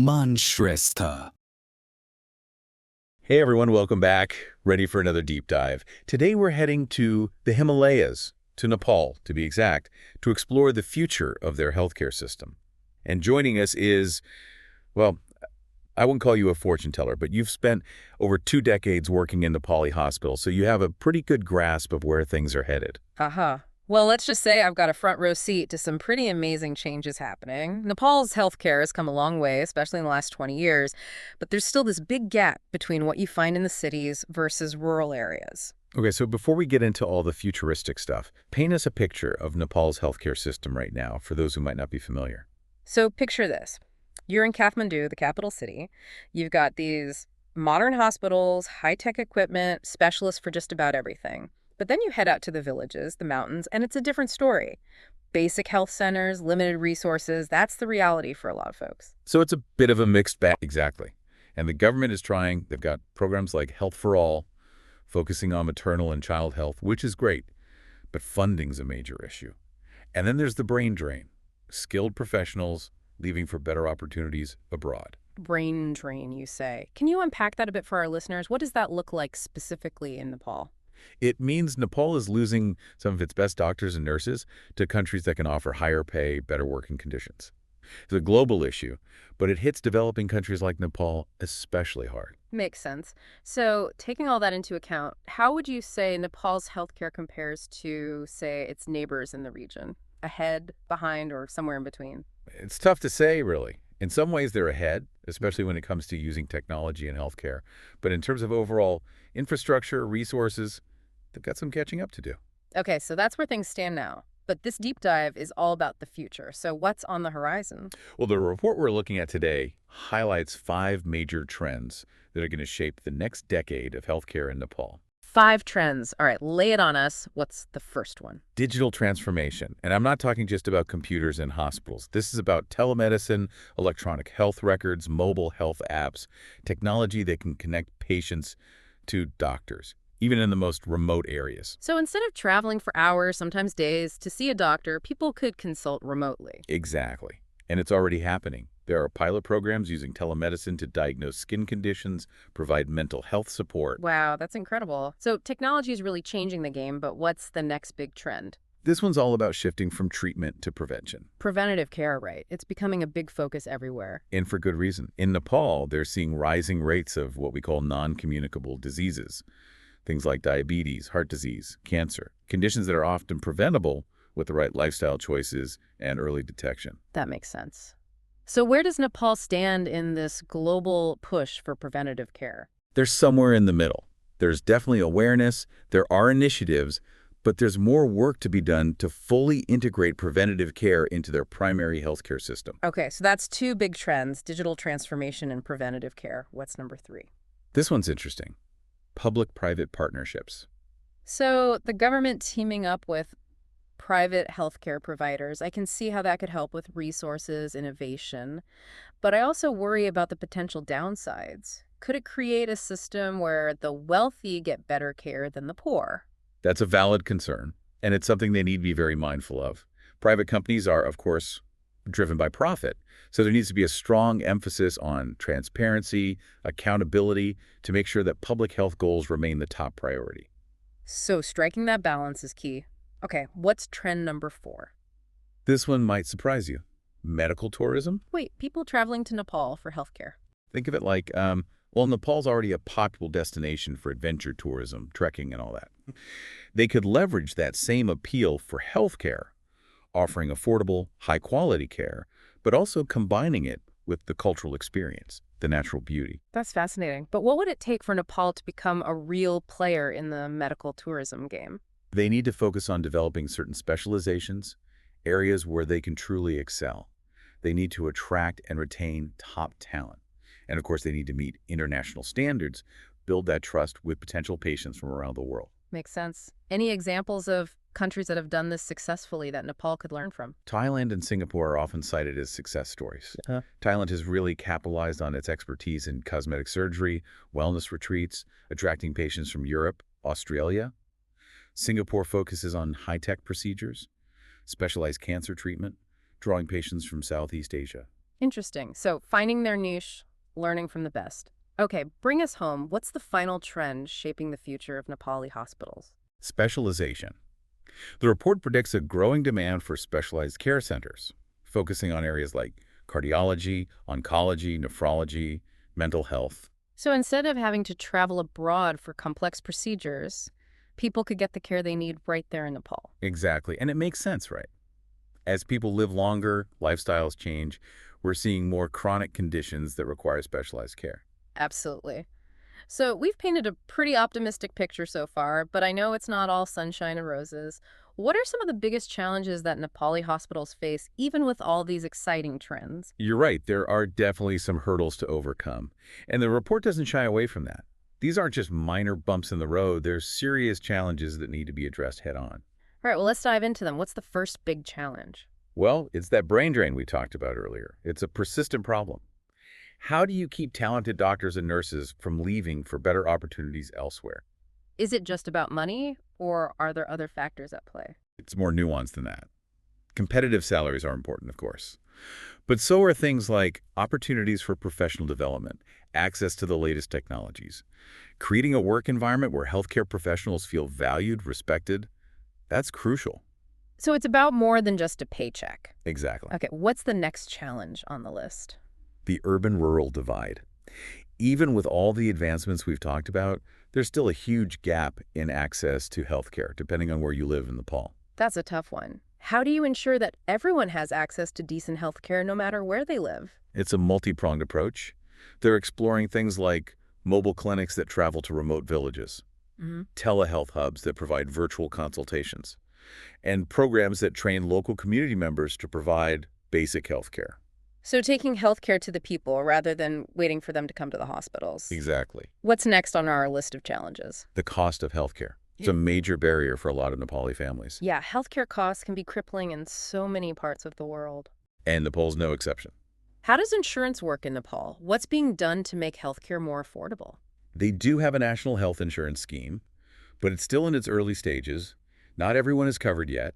manshrestha. Hey everyone, welcome back. Ready for another deep dive. Today we're heading to the Himalayas, to Nepal to be exact, to explore the future of their healthcare system. And joining us is, well, I wouldn't call you a fortune teller, but you've spent over 2 decades working in Nepali hospitals, so you have a pretty good grasp of where things are headed. Haha. Well, let's just say I've got a front row seat to some pretty amazing changes happening. Nepal's healthcare has come a long way, especially in the last 20 years, but there's still this big gap between what you find in the cities versus rural areas. Okay, so before we get into all the futuristic stuff, paint us a picture of Nepal's healthcare system right now for those who might not be familiar. So picture this. You're in Kathmandu, the capital city. You've got these modern hospitals, high-tech equipment, specialists for just about everything. But then you head out to the villages, the mountains, and it's a different story. Basic health centers, limited resources, that's the reality for a lot of folks. So it's a bit of a mixed bag. Exactly. And the government is trying, they've got programs like Health for All, focusing on maternal and child health, which is great, but funding's a major issue. And then there's the brain drain, skilled professionals leaving for better opportunities abroad. Brain drain, you say. Can you unpack that a bit for our listeners? What does that look like specifically in Nepal? It means Nepal is losing some of its best doctors and nurses to countries that can offer higher pay, better working conditions. It's a global issue, but it hits developing countries like Nepal especially hard. Makes sense. So, taking all that into account, how would you say Nepal's healthcare compares to, say, its neighbors in the region? Ahead, behind, or somewhere in between? It's tough to say, really. In some ways, they're ahead, especially when it comes to using technology in healthcare. But in terms of overall infrastructure, resources, they've got some catching up to do. Okay, so that's where things stand now. But this deep dive is all about the future. So what's on the horizon? Well, the report we're looking at today highlights 5 major trends that are going to shape the next decade of healthcare in Nepal. 5 trends. All right, lay it on us. What's the first one? Digital transformation. And I'm not talking just about computers in hospitals. This is about telemedicine, electronic health records, mobile health apps, technology that can connect patients to doctors, even in the most remote areas. So instead of traveling for hours, sometimes days, to see a doctor, people could consult remotely. Exactly. And it's already happening. There are pilot programs using telemedicine to diagnose skin conditions, provide mental health support. Wow, that's incredible. So technology is really changing the game, but what's the next big trend? This one's all about shifting from treatment to prevention. Preventative care, right? It's becoming a big focus everywhere. And for good reason. In Nepal, they're seeing rising rates of what we call non-communicable diseases. Things like diabetes, heart disease, cancer, conditions that are often preventable with the right lifestyle choices and early detection. That makes sense. So where does Nepal stand in this global push for preventative care? They're somewhere in the middle. There's definitely awareness, there are initiatives, but there's more work to be done to fully integrate preventative care into their primary healthcare system. Okay, so that's 2 big trends, digital transformation and preventative care. What's number 3? This one's interesting. Public-private partnerships. So the government teaming up with private healthcare providers, I can see how that could help with resources, innovation. But I also worry about the potential downsides. Could it create a system where the wealthy get better care than the poor? That's a valid concern, and it's something they need to be very mindful of. Private companies are, of course, driven by profit, so there needs to be a strong emphasis on transparency, accountability, to make sure that public health goals remain the top priority. So striking that balance is key. Okay, what's trend number 4? This one might surprise you. Medical tourism? Wait, people traveling to Nepal for healthcare. Think of it like, well, Nepal's already a popular destination for adventure tourism, trekking and all that. They could leverage that same appeal for healthcare, offering affordable, high-quality care, but also combining it with the cultural experience, the natural beauty. That's fascinating. But what would it take for Nepal to become a real player in the medical tourism game? They need to focus on developing certain specializations, areas where they can truly excel. They need to attract and retain top talent. And of course, they need to meet international standards, build that trust with potential patients from around the world. Makes sense. Any examples of countries that have done this successfully that Nepal could learn from? Thailand and Singapore are often cited as success stories. Thailand has really capitalized on its expertise in cosmetic surgery, wellness retreats, attracting patients from Europe, Australia. Singapore focuses on high-tech procedures, specialized cancer treatment, drawing patients from Southeast Asia. Interesting. So finding their niche, learning from the best. Okay, bring us home. What's the final trend shaping the future of Nepali hospitals? Specialization. The report predicts a growing demand for specialized care centers, focusing on areas like cardiology, oncology, nephrology, mental health. So instead of having to travel abroad for complex procedures, people could get the care they need right there in Nepal. Exactly. And it makes sense, right? As people live longer, lifestyles change, we're seeing more chronic conditions that require specialized care. Absolutely. So we've painted a pretty optimistic picture so far, but I know it's not all sunshine and roses. What are some of the biggest challenges that Nepali hospitals face, even with all these exciting trends? You're right, there are definitely some hurdles to overcome, and the report doesn't shy away from that. These aren't just minor bumps in the road, there's serious challenges that need to be addressed head on. All right, well, let's dive into them. What's the first big challenge? Well, it's that brain drain we talked about earlier. It's a persistent problem. How do you keep talented doctors and nurses from leaving for better opportunities elsewhere? Is it just about money, or are there other factors at play? It's more nuanced than that. Competitive salaries are important, of course. But so are things like opportunities for professional development, access to the latest technologies. Creating a work environment where healthcare professionals feel valued, respected, that's crucial. So it's about more than just a paycheck. Exactly. Okay, what's the next challenge on the list? The urban-rural divide. Even with all the advancements we've talked about, there's still a huge gap in access to healthcare, depending on where you live in Nepal. That's a tough one. How do you ensure that everyone has access to decent health care no matter where they live? It's a multi-pronged approach. They're exploring things like mobile clinics that travel to remote villages, telehealth hubs that provide virtual consultations, and programs that train local community members to provide basic health care. So taking health care to the people rather than waiting for them to come to the hospitals. Exactly. What's next on our list of challenges? The cost of healthcare. It's a major barrier for a lot of Nepali families, Yeah, healthcare costs can be crippling in so many parts of the world. and Nepal's no exception. How does insurance work in Nepal? What's being done to make healthcare more affordable? They do have a national health insurance scheme, but it's still in its early stages. Not everyone is covered yet,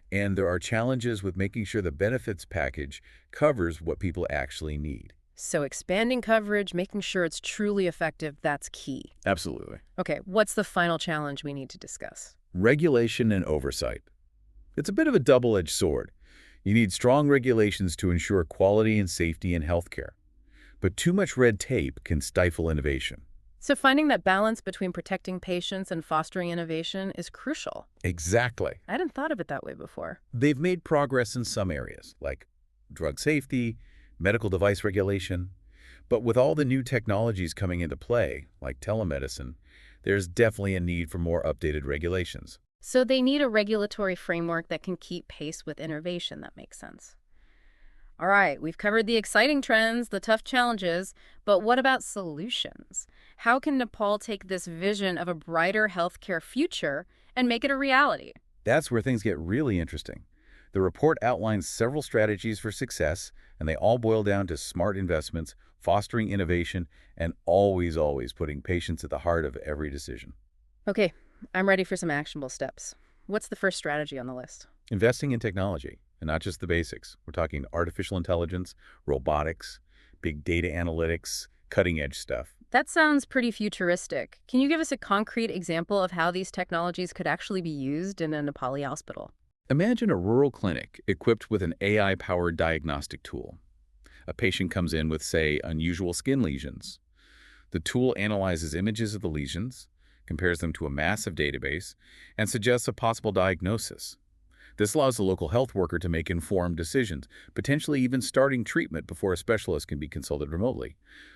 and there are challenges with making sure the benefits package covers what people actually need. So expanding coverage, making sure it's truly effective, that's key. Absolutely. Okay, what's the final challenge we need to discuss? Regulation and oversight. It's a bit of a double-edged sword. You need strong regulations to ensure quality and safety in healthcare, but too much red tape can stifle innovation. So finding that balance between protecting patients and fostering innovation is crucial. Exactly. I hadn't thought of it that way before. They've made progress in some areas, like drug safety, medical device regulation, but with all the new technologies coming into play, like telemedicine, there's definitely a need for more updated regulations. So they need a regulatory framework that can keep pace with innovation. That makes sense. All right, we've covered the exciting trends, the tough challenges, but what about solutions? How can Nepal take this vision of a brighter healthcare future and make it a reality? That's where things get really interesting. The report outlines several strategies for success, and they all boil down to smart investments, fostering innovation, and always putting patients at the heart of every decision. Okay, I'm ready for some actionable steps. What's the first strategy on the list? Investing in technology, and not just the basics. We're talking artificial intelligence, robotics, big data analytics, cutting-edge stuff. That sounds pretty futuristic. Can you give us a concrete example of how these technologies could actually be used in a Nepali hospital? Imagine a rural clinic equipped with an AI-powered diagnostic tool. A patient comes in with, say, unusual skin lesions. The tool analyzes images of the lesions, compares them to a massive database, and suggests a possible diagnosis. This allows the local health worker to make informed decisions, potentially even starting treatment before a specialist can be consulted remotely.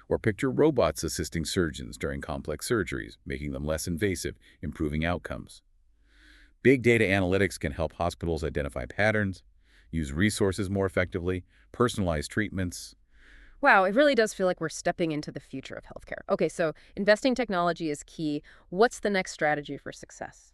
Or picture robots assisting surgeons during complex surgeries, making them less invasive, improving outcomes. Big data analytics can help hospitals identify patterns, use resources more effectively, personalize treatments. Wow, it really does feel like we're stepping into the future of healthcare. Okay, so investing technology is key. What's the next strategy for success?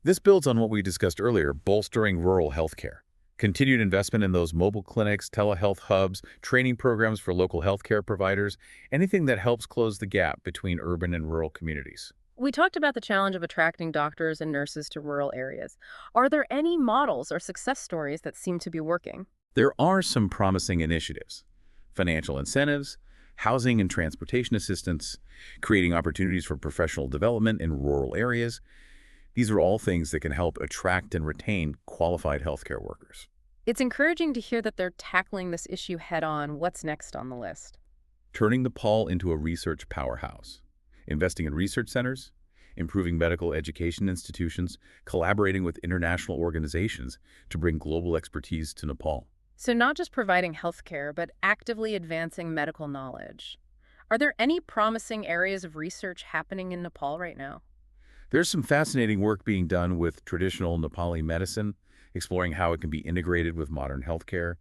This builds on what we discussed earlier, bolstering rural healthcare. Continued investment in those mobile clinics, telehealth hubs, training programs for local healthcare providers, anything that helps close the gap between urban and rural communities. We talked about the challenge of attracting doctors and nurses to rural areas. Are there any models or success stories that seem to be working? There are some promising initiatives. financial incentives, housing and transportation assistance, creating opportunities for professional development in rural areas. These are all things that can help attract and retain qualified healthcare workers. It's encouraging to hear that they're tackling this issue head-on. What's next on the list? Turning Nepal into a research powerhouse, investing in research centers, improving medical education institutions, collaborating with international organizations to bring global expertise to Nepal. So not just providing healthcare, but actively advancing medical knowledge. Are there any promising areas of research happening in Nepal right now? There's some fascinating work being done with traditional Nepali medicine, exploring how it can be integrated with modern healthcare.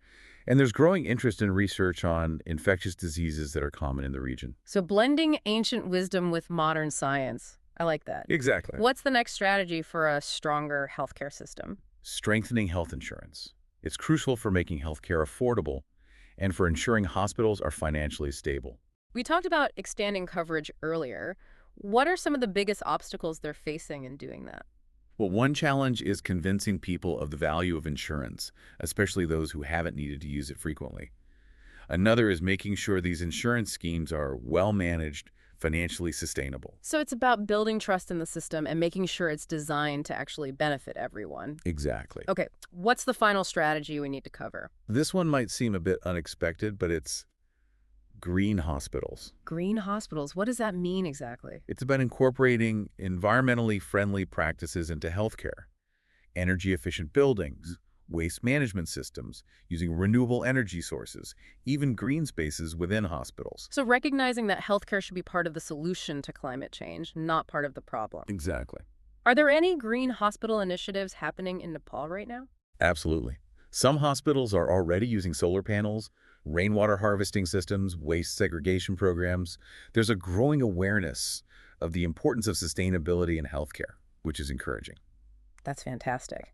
And there's growing interest in research on infectious diseases that are common in the region. So blending ancient wisdom with modern science. I like that. Exactly. What's the next strategy for a stronger healthcare system? Strengthening health insurance. It's crucial for making healthcare affordable and for ensuring hospitals are financially stable. We talked about extending coverage earlier. What are some of the biggest obstacles they're facing in doing that? Well, one challenge is convincing people of the value of insurance, especially those who haven't needed to use it frequently. Another is making sure these insurance schemes are well managed, financially sustainable. So it's about building trust in the system and making sure it's designed to actually benefit everyone. Exactly. Okay, what's the final strategy we need to cover? This one might seem a bit unexpected, but it's green hospitals. Green hospitals, what does that mean exactly? It's about incorporating environmentally friendly practices into healthcare, energy-efficient buildings, waste management systems, using renewable energy sources, even green spaces within hospitals. So recognizing that healthcare should be part of the solution to climate change, not part of the problem. Exactly. Are there any green hospital initiatives happening in Nepal right now? Absolutely. Some hospitals are already using solar panels, rainwater harvesting systems, waste segregation programs. There's a growing awareness of the importance of sustainability in healthcare, which is encouraging. That's fantastic.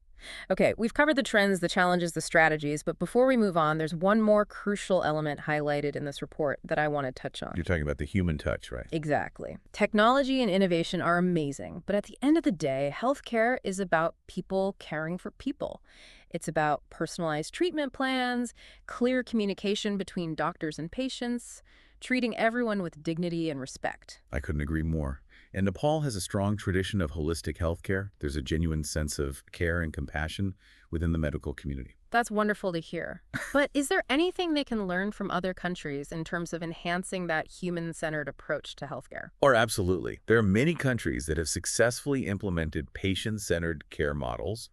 Okay, we've covered the trends, the challenges, the strategies, but before we move on, there's one more crucial element highlighted in this report that I want to touch on. You're talking about the human touch, right? Exactly. Technology and innovation are amazing, but at the end of the day, healthcare is about people caring for people. It's about personalized treatment plans, clear communication between doctors and patients, treating everyone with dignity and respect. I couldn't agree more. And Nepal has a strong tradition of holistic healthcare. There's a genuine sense of care and compassion within the medical community. That's wonderful to hear. But is there anything they can learn from other countries in terms of enhancing that human-centered approach to healthcare? Or absolutely. There are many countries that have successfully implemented patient-centered care models,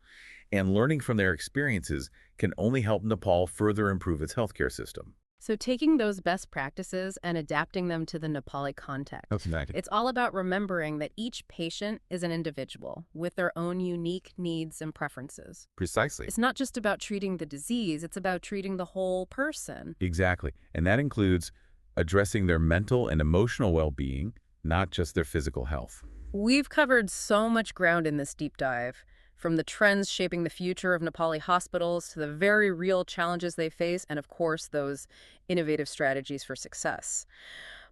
and learning from their experiences can only help Nepal further improve its healthcare system. So taking those best practices and adapting them to the Nepali context. It's all about remembering that each patient is an individual with their own unique needs and preferences. Precisely. It's not just about treating the disease, it's about treating the whole person. Exactly. And that includes addressing their mental and emotional well-being, not just their physical health. We've covered so much ground in this deep dive. From the trends shaping the future of Nepali hospitals to the very real challenges they face, and of course, those innovative strategies for success.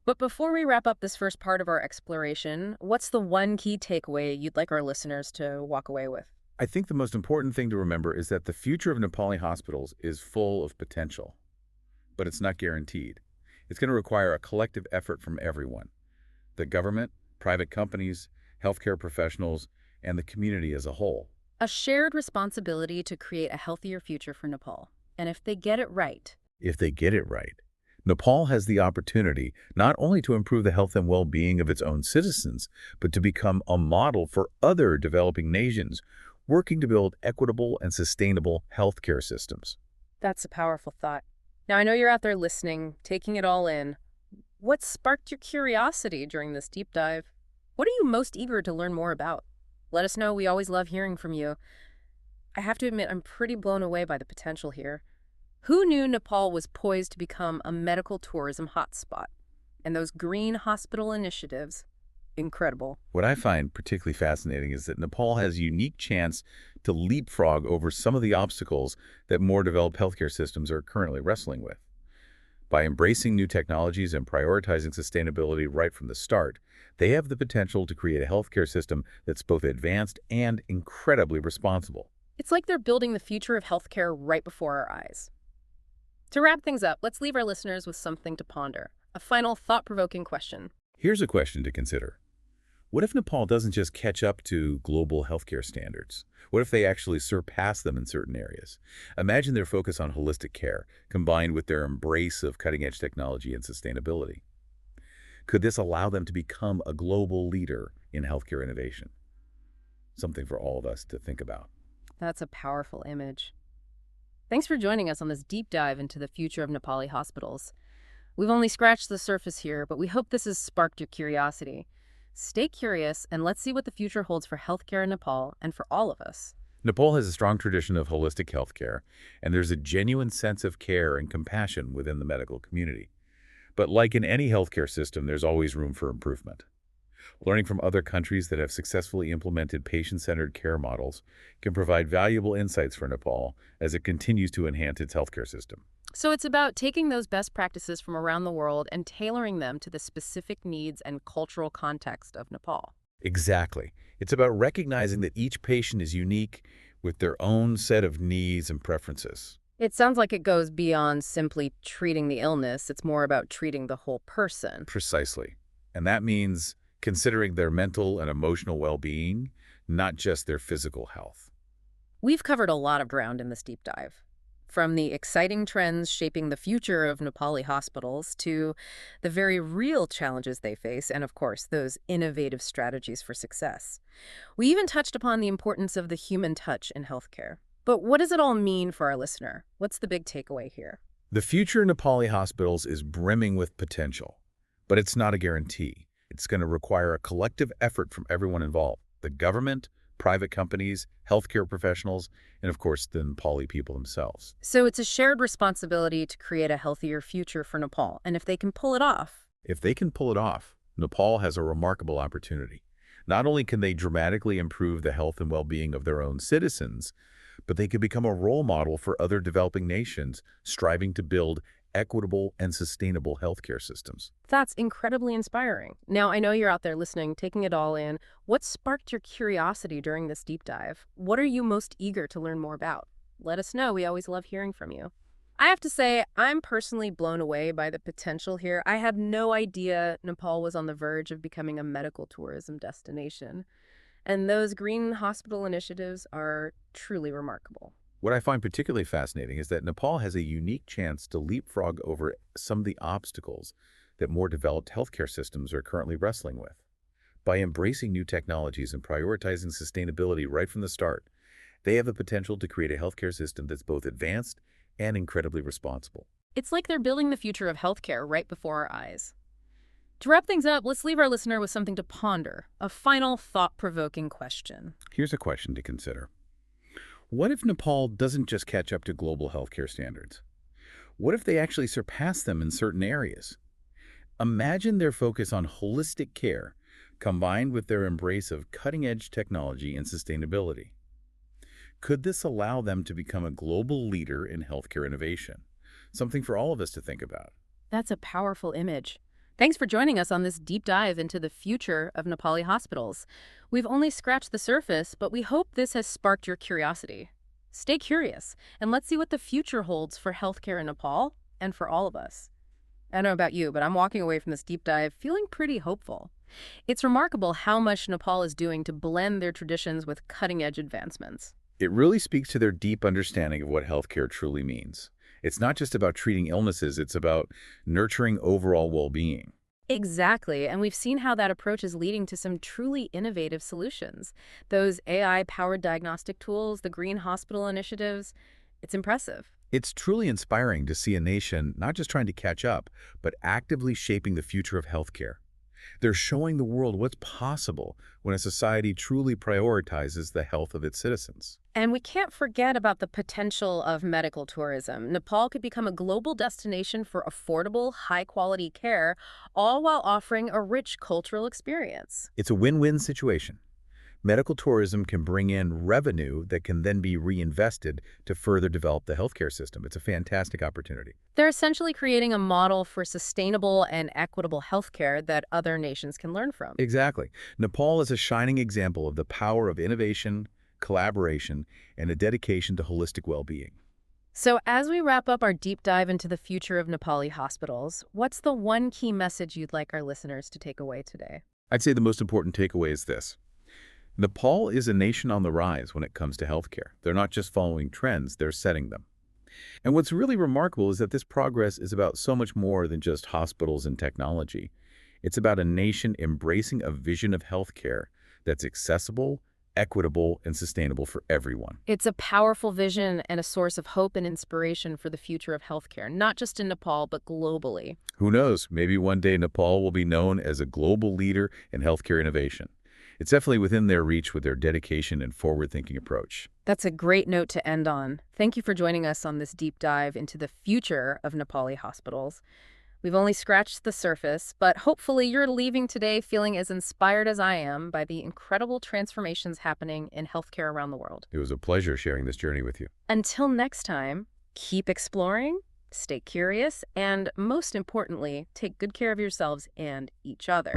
But before we wrap up this first part of our exploration, what's the one key takeaway you'd like our listeners to walk away with? I think the most important thing to remember is that the future of Nepali hospitals is full of potential, but it's not guaranteed. It's going to require a collective effort from everyone: the government, private companies, healthcare professionals, and the community as a whole. A shared responsibility to create a healthier future for Nepal. And if they get it right, Nepal has the opportunity not only to improve the health and well-being of its own citizens, but to become a model for other developing nations working to build equitable and sustainable healthcare systems. that's a powerful thought. Now, I know you're out there listening, taking it all in. What sparked your curiosity during this deep dive? What are you most eager to learn more about? Let us know. We always love hearing from you. I have to admit, I'm pretty blown away by the potential here. Who knew Nepal was poised to become a medical tourism hotspot? And those green hospital initiatives, incredible. What I find particularly fascinating is that Nepal has a unique chance to leapfrog over some of the obstacles that more developed healthcare systems are currently wrestling with. By embracing new technologies and prioritizing sustainability right from the start, they have the potential to create a healthcare system that's both advanced and incredibly responsible. It's like they're building the future of healthcare right before our eyes. To wrap things up, let's leave our listeners with something to ponder. A final thought-provoking question. Here's a question to consider. What if Nepal doesn't just catch up to global healthcare standards? What if they actually surpass them in certain areas? Imagine their focus on holistic care, combined with their embrace of cutting-edge technology and sustainability. Could this allow them to become a global leader in healthcare innovation? Something for all of us to think about. That's a powerful image. Thanks for joining us on this deep dive into the future of Nepali hospitals. We've only scratched the surface here, but we hope this has sparked your curiosity. Stay curious, and let's see what the future holds for healthcare in Nepal and for all of us. Nepal has a strong tradition of holistic healthcare, and there's a genuine sense of care and compassion within the medical community. But like in any healthcare system, there's always room for improvement. Learning from other countries that have successfully implemented patient-centered care models can provide valuable insights for Nepal as it continues to enhance its healthcare system. So it's about taking those best practices from around the world and tailoring them to the specific needs and cultural context of Nepal. Exactly. It's about recognizing that each patient is unique with their own set of needs and preferences. It sounds like it goes beyond simply treating the illness. It's more about treating the whole person. Precisely. And that means considering their mental and emotional well-being, not just their physical health. We've covered a lot of ground in this deep dive. From the exciting trends shaping the future of Nepali hospitals to the very real challenges they face and, of course, those innovative strategies for success. We even touched upon the importance of the human touch in healthcare. But what does it all mean for our listener? What's the big takeaway here? The future of Nepali hospitals is brimming with potential, but it's not a guarantee. It's going to require a collective effort from everyone involved: the government, private companies, healthcare professionals, and of course, the Nepali people themselves. So it's a shared responsibility to create a healthier future for Nepal. And if they can pull it off, Nepal has a remarkable opportunity. Not only can they dramatically improve the health and well-being of their own citizens, but they could become a role model for other developing nations striving to build equitable and sustainable healthcare systems. that's incredibly inspiring. Now, I know you're out there listening, taking it all in. What sparked your curiosity during this deep dive? What are you most eager to learn more about? Let us know. We always love hearing from you. I have to say, I'm personally blown away by the potential here. I had no idea Nepal was on the verge of becoming a medical tourism destination. And those green hospital initiatives are truly remarkable. What I find particularly fascinating is that Nepal has a unique chance to leapfrog over some of the obstacles that more developed healthcare systems are currently wrestling with. By embracing new technologies and prioritizing sustainability right from the start, they have the potential to create a healthcare system that's both advanced and incredibly responsible. It's like they're building the future of healthcare right before our eyes. To wrap things up, let's leave our listener with something to ponder, a final thought-provoking question. Here's a question to consider. What if Nepal doesn't just catch up to global healthcare standards? What if they actually surpass them in certain areas? Imagine their focus on holistic care, combined with their embrace of cutting-edge technology and sustainability. Could this allow them to become a global leader in healthcare innovation? Something for all of us to think about. That's a powerful image. Thanks for joining us on this deep dive into the future of Nepali hospitals. We've only scratched the surface, but we hope this has sparked your curiosity. Stay curious, and let's see what the future holds for healthcare in Nepal and for all of us. I don't know about you, but I'm walking away from this deep dive feeling pretty hopeful. It's remarkable how much Nepal is doing to blend their traditions with cutting-edge advancements. It really speaks to their deep understanding of what healthcare truly means. It's not just about treating illnesses, it's about nurturing overall well-being. Exactly, and we've seen how that approach is leading to some truly innovative solutions. Those AI-powered diagnostic tools, the green hospital initiatives, it's impressive. It's truly inspiring to see a nation not just trying to catch up, but actively shaping the future of healthcare. They're showing the world what's possible when a society truly prioritizes the health of its citizens. And we can't forget about the potential of medical tourism. Nepal could become a global destination for affordable, high-quality care, all while offering a rich cultural experience. It's a win-win situation. Medical tourism can bring in revenue that can then be reinvested to further develop the healthcare system. It's a fantastic opportunity. They're essentially creating a model for sustainable and equitable healthcare that other nations can learn from. Exactly. Nepal is a shining example of the power of innovation, collaboration, and a dedication to holistic well-being. So as we wrap up our deep dive into the future of Nepali hospitals, what's the one key message you'd like our listeners to take away today? I'd say the most important takeaway is this. Nepal is a nation on the rise when it comes to healthcare. They're not just following trends, they're setting them. And what's really remarkable is that this progress is about so much more than just hospitals and technology. It's about a nation embracing a vision of healthcare that's accessible, equitable, and sustainable for everyone. It's a powerful vision and a source of hope and inspiration for the future of healthcare, not just in Nepal, but globally. Who knows, maybe one day Nepal will be known as a global leader in healthcare innovation. It's definitely within their reach with their dedication and forward-thinking approach. That's a great note to end on. Thank you for joining us on this deep dive into the future of Nepali hospitals. We've only scratched the surface, but hopefully you're leaving today feeling as inspired as I am by the incredible transformations happening in healthcare around the world. It was a pleasure sharing this journey with you. Until next time, keep exploring, stay curious, and most importantly, take good care of yourselves and each other.